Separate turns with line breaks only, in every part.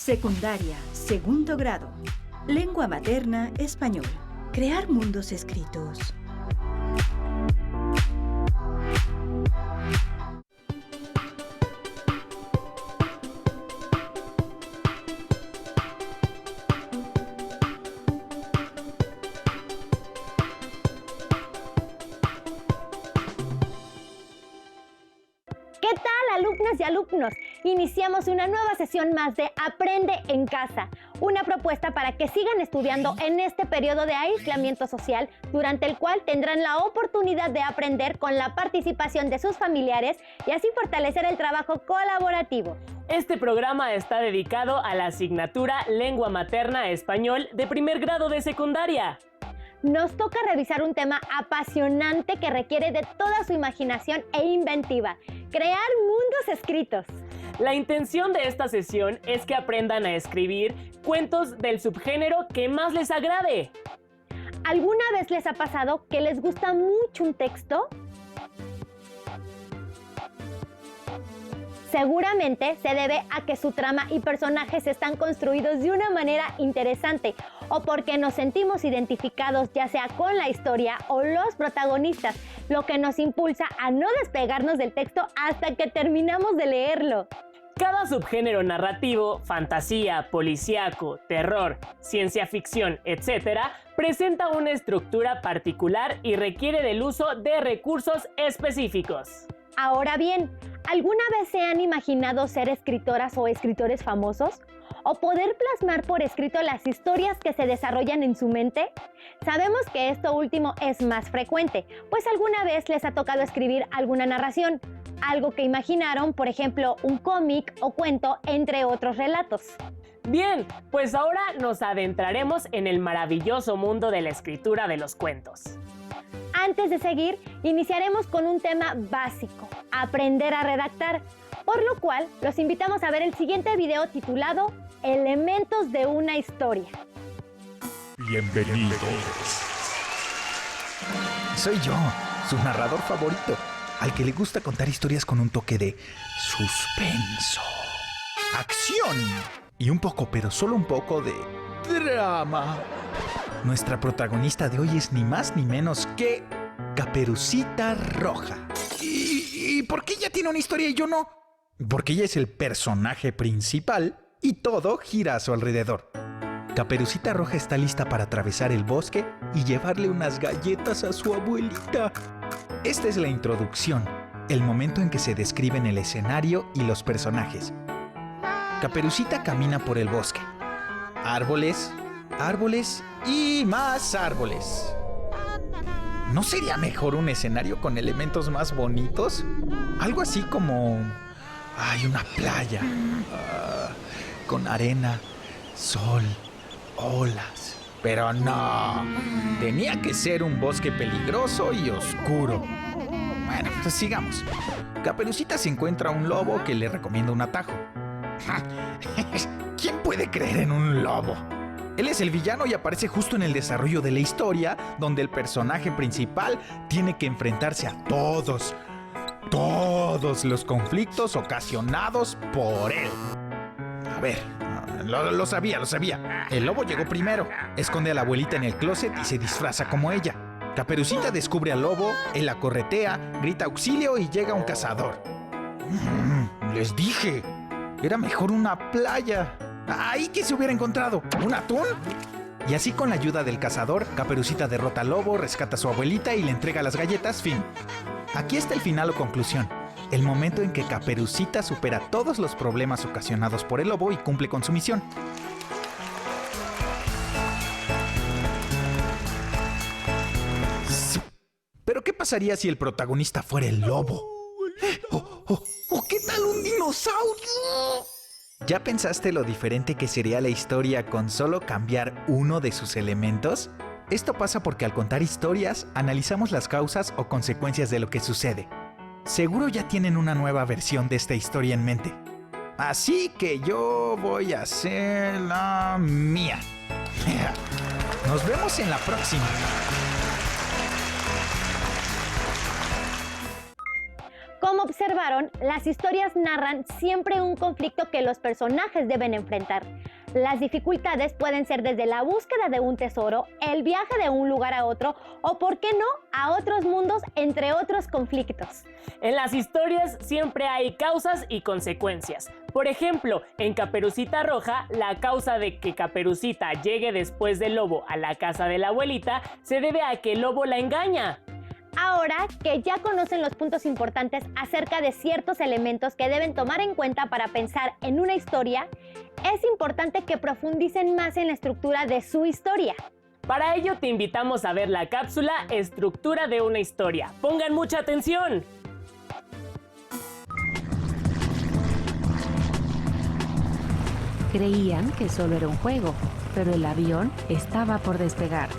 Secundaria, segundo grado. Lengua materna, español. Crear mundos escritos.
¿Qué tal, alumnas y alumnos? Iniciamos una nueva sesión más de Aprende en Casa, una propuesta para que sigan estudiando en este periodo de aislamiento social, durante el cual tendrán la oportunidad de aprender con la participación de sus familiares y así fortalecer el trabajo colaborativo.
Este programa está dedicado a la asignatura Lengua Materna Español de primer grado de secundaria.
Nos toca revisar un tema apasionante que requiere de toda su imaginación e inventiva: crear mundos escritos.
La intención de esta sesión es que aprendan a escribir cuentos del subgénero que más les agrade.
¿Alguna vez les ha pasado que les gusta mucho un texto? Seguramente se debe a que su trama y personajes están construidos de una manera interesante, o porque nos sentimos identificados ya sea con la historia o los protagonistas, lo que nos impulsa a no despegarnos del texto hasta que terminamos de leerlo.
Cada subgénero narrativo, fantasía, policíaco, terror, ciencia ficción, etc., presenta una estructura particular y requiere del uso de recursos específicos.
Ahora bien, ¿alguna vez se han imaginado ser escritoras o escritores famosos? ¿O poder plasmar por escrito las historias que se desarrollan en su mente? Sabemos que esto último es más frecuente, pues alguna vez les ha tocado escribir alguna narración, algo que imaginaron, por ejemplo, un cómic o cuento, entre otros relatos.
Bien, pues ahora nos adentraremos en el maravilloso mundo de la escritura de los cuentos.
Antes de seguir, iniciaremos con un tema básico: aprender a redactar, por lo cual los invitamos a ver el siguiente video titulado Elementos de una historia.
Bienvenidos.
Soy yo, su narrador favorito, al que le gusta contar historias con un toque de suspenso, acción y un poco, pero solo un poco, de drama. Nuestra protagonista de hoy es ni más ni menos que Caperucita Roja. ¿Y por qué ella tiene una historia y yo no? Porque ella es el personaje principal y todo gira a su alrededor. Caperucita Roja está lista para atravesar el bosque y llevarle unas galletas a su abuelita. Esta es la introducción, el momento en que se describen el escenario y los personajes. Caperucita camina por el bosque. Árboles, árboles y más árboles. ¿No sería mejor un escenario con elementos más bonitos? Algo así como... una playa. Con arena, sol, olas. Pero no, tenía que ser un bosque peligroso y oscuro. Bueno, pues sigamos. Caperucita se encuentra a un lobo que le recomienda un atajo. ¿Quién puede creer en un lobo? Él es el villano y aparece justo en el desarrollo de la historia, donde el personaje principal tiene que enfrentarse a todos los conflictos ocasionados por él. A ver, lo sabía. El lobo llegó primero, esconde a la abuelita en el closet y se disfraza como ella. Caperucita descubre al lobo, él la corretea, grita auxilio y llega un cazador. Les dije, era mejor una playa. ¡Ahí que se hubiera encontrado! ¿Un atún? Y así, con la ayuda del cazador, Caperucita derrota al lobo, rescata a su abuelita y le entrega las galletas. Fin. Aquí está el final o conclusión. El momento en que Caperucita supera todos los problemas ocasionados por el lobo y cumple con su misión. ¿Pero qué pasaría si el protagonista fuera el lobo? ¿O qué tal un dinosaurio? ¿Ya pensaste lo diferente que sería la historia con solo cambiar uno de sus elementos? Esto pasa porque al contar historias, analizamos las causas o consecuencias de lo que sucede. Seguro ya tienen una nueva versión de esta historia en mente. Así que yo voy a hacer la mía. Nos vemos en la próxima.
Como observa observaron, las historias narran siempre un conflicto que los personajes deben enfrentar. Las dificultades pueden ser desde la búsqueda de un tesoro, el viaje de un lugar a otro o, ¿por qué no?, a otros mundos, entre otros conflictos.
En las historias siempre hay causas y consecuencias. Por ejemplo, en Caperucita Roja, la causa de que Caperucita llegue después del lobo a la casa de la abuelita se debe a que el lobo la engaña.
Ahora que ya conocen los puntos importantes acerca de ciertos elementos que deben tomar en cuenta para pensar en una historia, es importante que profundicen más en la estructura de su historia.
Para ello te invitamos a ver la cápsula Estructura de una historia. ¡Pongan mucha atención!
Creían que solo era un juego, pero el avión estaba por despegar.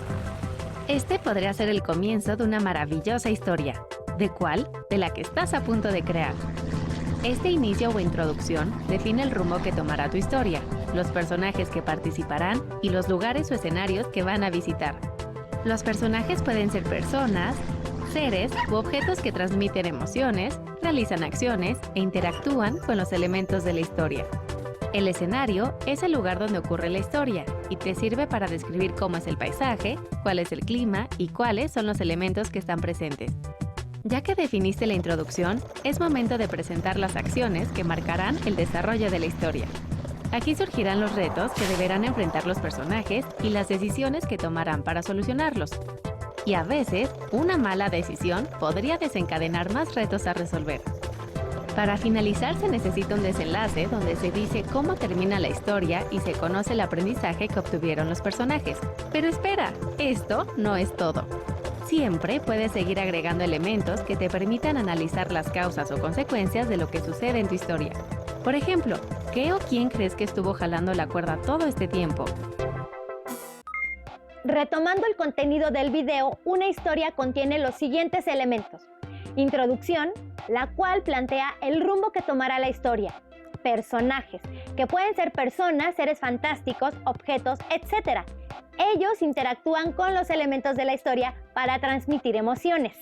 Este podría ser el comienzo de una maravillosa historia. ¿De cuál? De la que estás a punto de crear. Este inicio o introducción define el rumbo que tomará tu historia, los personajes que participarán y los lugares o escenarios que van a visitar. Los personajes pueden ser personas, seres u objetos que transmiten emociones, realizan acciones e interactúan con los elementos de la historia. El escenario es el lugar donde ocurre la historia y te sirve para describir cómo es el paisaje, cuál es el clima y cuáles son los elementos que están presentes. Ya que definiste la introducción, es momento de presentar las acciones que marcarán el desarrollo de la historia. Aquí surgirán los retos que deberán enfrentar los personajes y las decisiones que tomarán para solucionarlos. Y a veces, una mala decisión podría desencadenar más retos a resolver. Para finalizar se necesita un desenlace donde se dice cómo termina la historia y se conoce el aprendizaje que obtuvieron los personajes. Pero espera, esto no es todo. Siempre puedes seguir agregando elementos que te permitan analizar las causas o consecuencias de lo que sucede en tu historia. Por ejemplo, ¿qué o quién crees que estuvo jalando la cuerda todo este tiempo?
Retomando el contenido del video, una historia contiene los siguientes elementos. Introducción, la cual plantea el rumbo que tomará la historia. Personajes, que pueden ser personas, seres fantásticos, objetos, etc. Ellos interactúan con los elementos de la historia para transmitir emociones.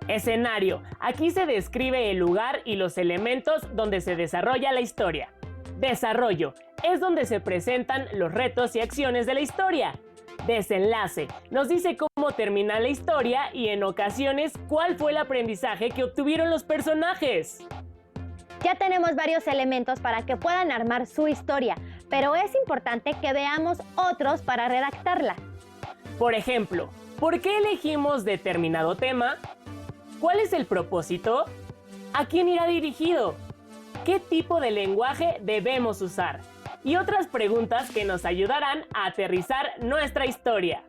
Escenario. Aquí se describe el lugar y los elementos donde se desarrolla la historia. Desarrollo. Es donde se presentan los retos y acciones de la historia. Desenlace. Nos dice cómo termina la historia y en ocasiones cuál fue el aprendizaje que obtuvieron los personajes.
Ya tenemos varios elementos para que puedan armar su historia, pero es importante que veamos otros para redactarla.
Por ejemplo, ¿por qué elegimos determinado tema? ¿Cuál es el propósito? ¿A quién irá dirigido? ¿Qué tipo de lenguaje debemos usar? Y otras preguntas que nos ayudarán a aterrizar nuestra historia.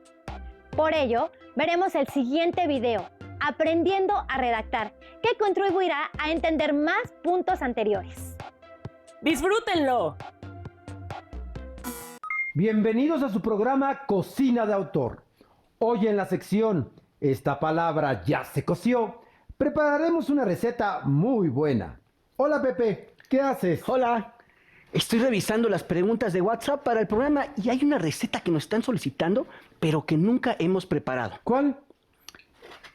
Por ello, veremos el siguiente video, Aprendiendo a redactar, que contribuirá a entender más puntos anteriores.
¡Disfrútenlo!
Bienvenidos a su programa Cocina de Autor. Hoy en la sección Esta palabra ya se coció, prepararemos una receta muy buena. Hola Pepe, ¿qué haces?
Hola, estoy revisando las preguntas de WhatsApp para el programa y hay una receta que nos están solicitando, pero que nunca hemos preparado.
¿Cuál?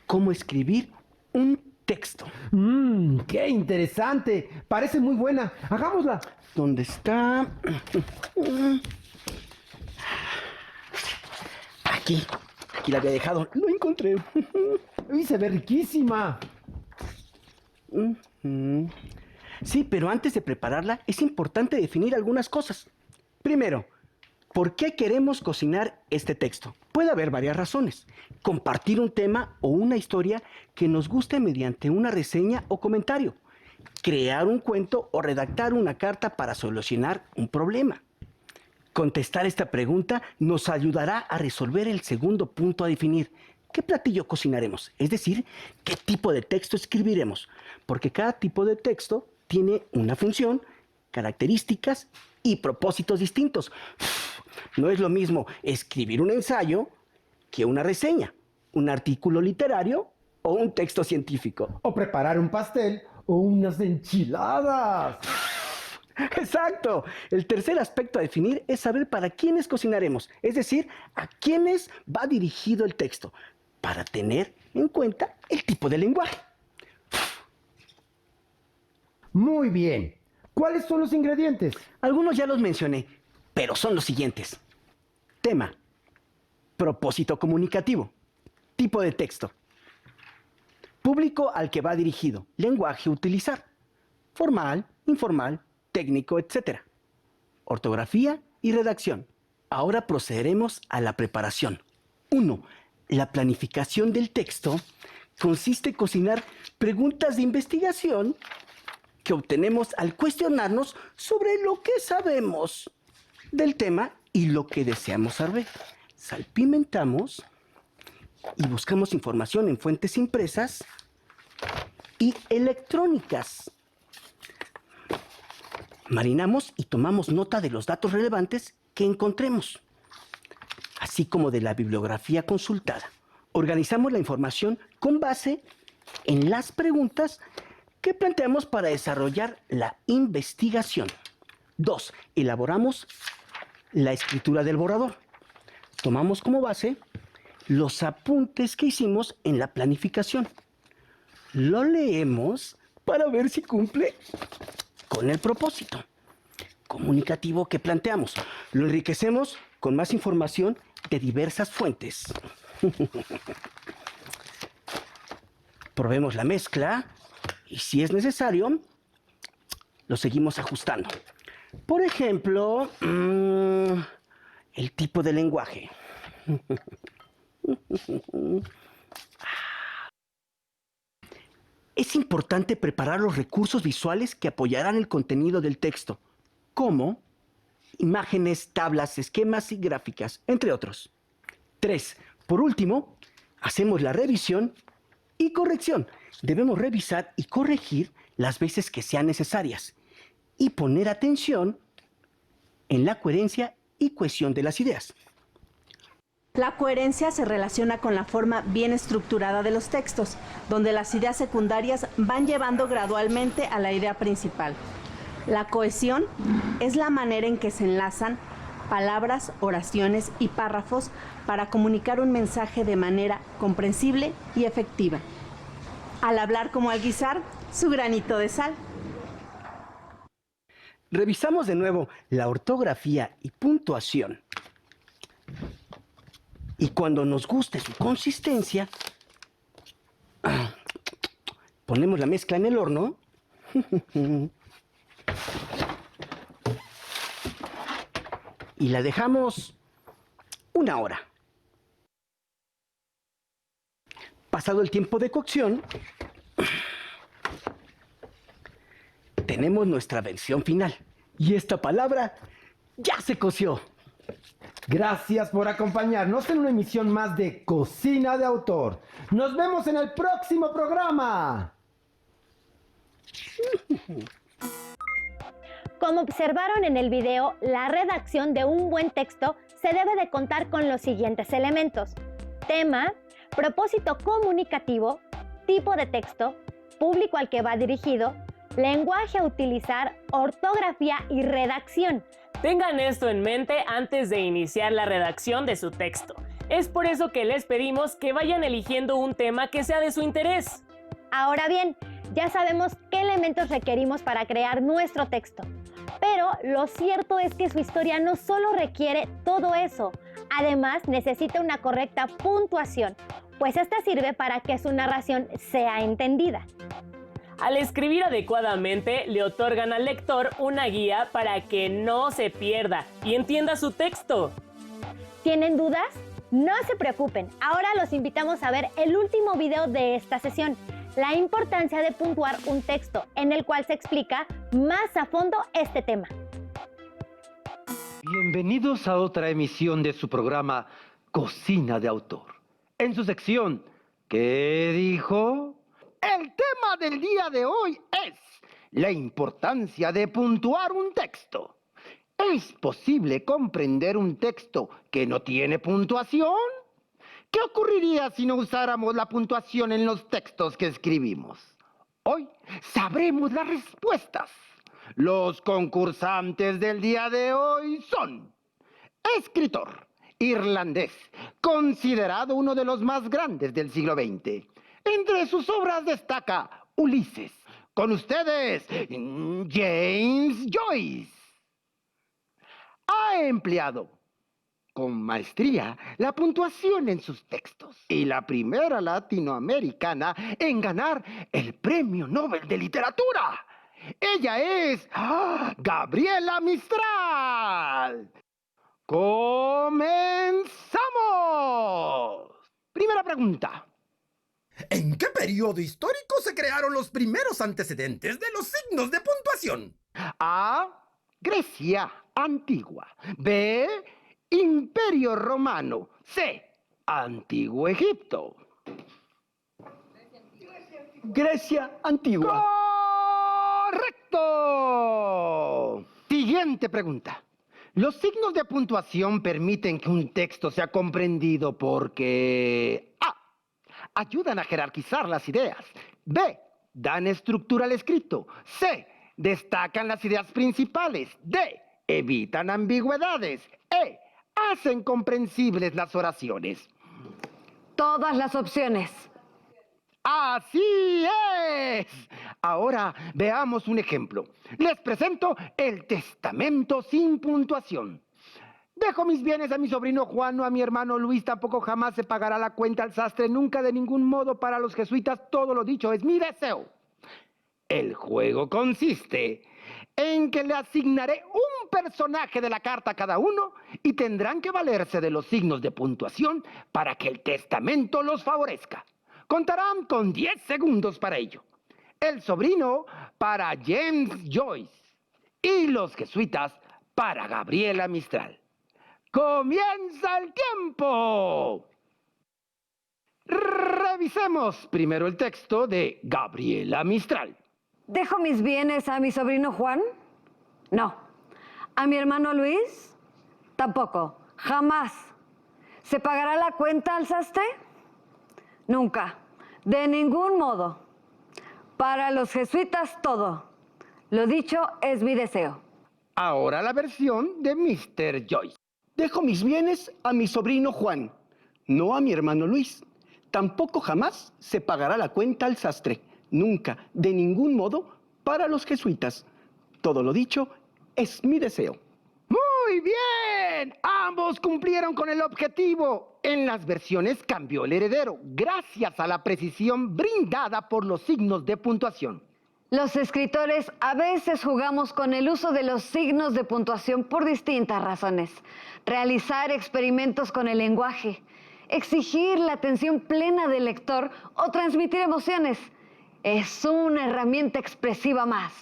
¿Cómo escribir un texto?
¡Qué interesante! Parece muy buena. Hagámosla.
¿Dónde está? Aquí la había dejado. Lo encontré.
¡Uy, se ve riquísima!
Sí, pero antes de prepararla es importante definir algunas cosas. Primero, ¿por qué queremos cocinar este texto? Puede haber varias razones. Compartir un tema o una historia que nos guste mediante una reseña o comentario. Crear un cuento o redactar una carta para solucionar un problema. Contestar esta pregunta nos ayudará a resolver el segundo punto a definir. ¿Qué platillo cocinaremos? Es decir, ¿qué tipo de texto escribiremos? Porque cada tipo de texto tiene una función, características y propósitos distintos. No es lo mismo escribir un ensayo que una reseña, un artículo literario o un texto científico.
O preparar un pastel o unas enchiladas.
Exacto. El tercer aspecto a definir es saber para quiénes cocinaremos, es decir, a quiénes va dirigido el texto, para tener en cuenta el tipo de lenguaje.
Muy bien. ¿Cuáles son los ingredientes?
Algunos ya los mencioné, pero son los siguientes. Tema, propósito comunicativo, tipo de texto, público al que va dirigido, lenguaje a utilizar, formal, informal, técnico, etc. Ortografía y redacción. Ahora procederemos a la preparación. 1. La planificación del texto consiste en cocinar preguntas de investigación que obtenemos al cuestionarnos sobre lo que sabemos del tema y lo que deseamos saber. Salpimentamos y buscamos información en fuentes impresas y electrónicas. Marinamos y tomamos nota de los datos relevantes que encontremos, así como de la bibliografía consultada. Organizamos la información con base en las preguntas que planteamos para desarrollar la investigación. 2. Elaboramos la escritura del borrador. Tomamos como base los apuntes que hicimos en la planificación. Lo leemos para ver si cumple con el propósito comunicativo que planteamos. Lo enriquecemos con más información de diversas fuentes. Probemos la mezcla y si es necesario, lo seguimos ajustando. Por ejemplo, el tipo de lenguaje. Es importante preparar los recursos visuales que apoyarán el contenido del texto, como imágenes, tablas, esquemas y gráficas, entre otros. 3. Por último, hacemos la revisión y corrección. Debemos revisar y corregir las veces que sean necesarias y poner atención en la coherencia y cohesión de las ideas.
La coherencia se relaciona con la forma bien estructurada de los textos, donde las ideas secundarias van llevando gradualmente a la idea principal. La cohesión es la manera en que se enlazan palabras, oraciones y párrafos para comunicar un mensaje de manera comprensible y efectiva. Al hablar como al guisar, su granito de sal.
Revisamos de nuevo la ortografía y puntuación. Y cuando nos guste su consistencia, ponemos la mezcla en el horno. Y la dejamos 1 hora. Pasado el tiempo de cocción, tenemos nuestra versión final. Y esta palabra ya se coció.
Gracias por acompañarnos en una emisión más de Cocina de Autor. Nos vemos en el próximo programa.
Como observaron en el video, la redacción de un buen texto se debe de contar con los siguientes elementos: tema, propósito comunicativo, tipo de texto, público al que va dirigido, lenguaje a utilizar, ortografía y redacción.
Tengan esto en mente antes de iniciar la redacción de su texto. Es por eso que les pedimos que vayan eligiendo un tema que sea de su interés.
Ahora bien, ya sabemos qué elementos requerimos para crear nuestro texto. Pero lo cierto es que su historia no solo requiere todo eso, además necesita una correcta puntuación, pues esta sirve para que su narración sea entendida.
Al escribir adecuadamente, le otorgan al lector una guía para que no se pierda y entienda su texto.
¿Tienen dudas? No se preocupen, ahora los invitamos a ver el último video de esta sesión, la importancia de puntuar un texto, en el cual se explica más a fondo este tema.
Bienvenidos a otra emisión de su programa Cocina de Autor. En su sección, ¿qué dijo? El tema del día de hoy es la importancia de puntuar un texto. ¿Es posible comprender un texto que no tiene puntuación? ¿Qué ocurriría si no usáramos la puntuación en los textos que escribimos? Hoy sabremos las respuestas. Los concursantes del día de hoy son: escritor irlandés, considerado uno de los más grandes del siglo XX. Entre sus obras destaca Ulises,
Con ustedes, James Joyce. Ha empleado con maestría la puntuación en sus textos y la primera latinoamericana en ganar el Premio Nobel de Literatura. Ella es Gabriela Mistral. ¡Comenzamos! Primera pregunta.
¿En qué periodo histórico se crearon los primeros antecedentes de los signos de puntuación?
A. Grecia antigua. B. Imperio Romano. C. Antiguo Egipto.
Grecia antigua.
¡Correcto! Siguiente pregunta. Los signos de puntuación permiten que un texto sea comprendido porque A. Ayudan a jerarquizar las ideas. B. Dan estructura al escrito. C. Destacan las ideas principales. D. Evitan ambigüedades. E. Hacen comprensibles las oraciones.
Todas las opciones.
¡Así es! Ahora veamos un ejemplo. Les presento el testamento sin puntuación. Dejo mis bienes a mi sobrino Juan o a mi hermano Luis, tampoco jamás se pagará la cuenta al sastre, nunca de ningún modo para los jesuitas, todo lo dicho es mi deseo. El juego consiste en que le asignaré un personaje de la carta a cada uno y tendrán que valerse de los signos de puntuación para que el testamento los favorezca. Contarán con 10 segundos para ello. El sobrino para James Joyce y los jesuitas para Gabriela Mistral. ¡Comienza el tiempo! Revisemos primero el texto de Gabriela Mistral.
¿Dejo mis bienes a mi sobrino Juan? No. ¿A mi hermano Luis? Tampoco. Jamás. ¿Se pagará la cuenta al sastre? Nunca. De ningún modo. Para los jesuitas todo. Lo dicho es mi deseo.
Ahora la versión de Mr. Joyce.
Dejo mis bienes a mi sobrino Juan, no a mi hermano Luis. Tampoco jamás se pagará la cuenta al sastre. Nunca, de ningún modo, para los jesuitas. Todo lo dicho es mi deseo.
¡Muy bien! Ambos cumplieron con el objetivo. En las versiones cambió el heredero, gracias a la precisión brindada por los signos de puntuación.
Los escritores a veces jugamos con el uso de los signos de puntuación por distintas razones. Realizar experimentos con el lenguaje, exigir la atención plena del lector o transmitir emociones. Es una herramienta expresiva más.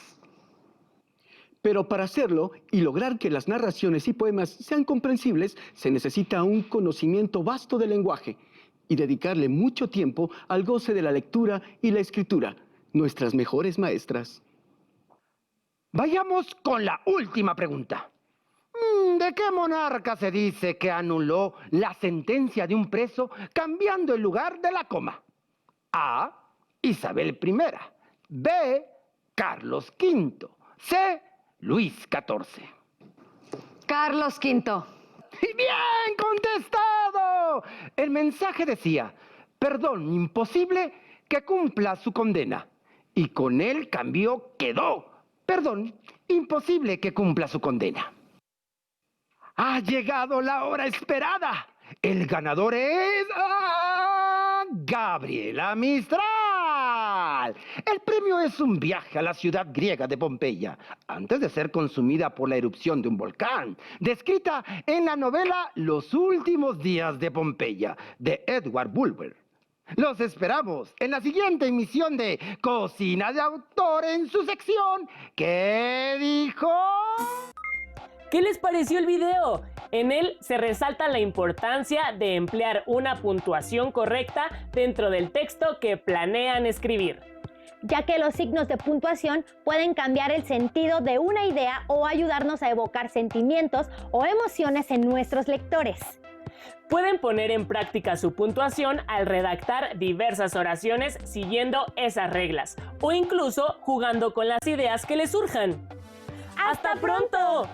Pero para hacerlo y lograr que las narraciones y poemas sean comprensibles, se necesita un conocimiento vasto del lenguaje y dedicarle mucho tiempo al goce de la lectura y la escritura, nuestras mejores maestras.
Vayamos con la última pregunta. ¿De qué monarca se dice que anuló la sentencia de un preso cambiando el lugar de la coma? A. Isabel I. B. Carlos V. C. Luis XIV.
Carlos V.
¡Bien contestado! El mensaje decía, perdón imposible que cumpla su condena. Y con él cambió quedó, perdón, imposible que cumpla su condena. Ha llegado la hora esperada. El ganador es Gabriela Mistral. El premio es un viaje a la ciudad griega de Pompeya, antes de ser consumida por la erupción de un volcán, descrita en la novela Los últimos días de Pompeya, de Edward Bulwer. Los esperamos en la siguiente emisión de Cocina de Autor en su sección ¿Qué dijo?
¿Qué les pareció el video? En él se resalta la importancia de emplear una puntuación correcta dentro del texto que planean escribir,
ya que los signos de puntuación pueden cambiar el sentido de una idea o ayudarnos a evocar sentimientos o emociones en nuestros lectores.
Pueden poner en práctica su puntuación al redactar diversas oraciones siguiendo esas reglas o incluso jugando con las ideas que les surjan.
¡Hasta pronto!